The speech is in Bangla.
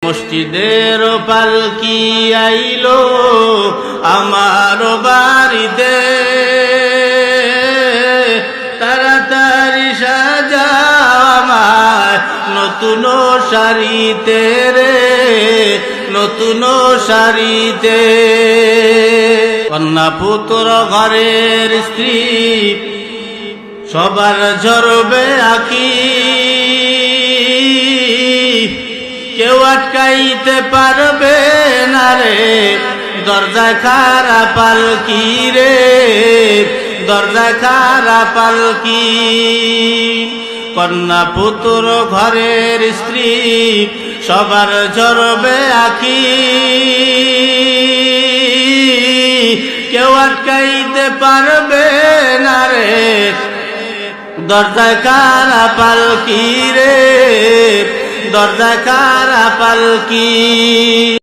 মসজিদের পালকি আইলো আমার বাড়িতে, তাড়াতাড়ি সাজাও আমায় নতুন শাড়িতে রে, নতুন শাড়িতে। কন্যা পুত্র ঘরের স্ত্রী সবার ঝরবে আঁখি, কেউ আটকাইতে পারবে না রে, দরজায় খাড়া পালকি রে, দরজায় খাড়া পালকি। কন্যা পুত্র ঘরের স্ত্রী সবার ঝরবে আঁখি, কেউ আটকাইতে পারবে না রে, দরজায় খাড়া পালকি রে, দরজায় খাড়া পালকি।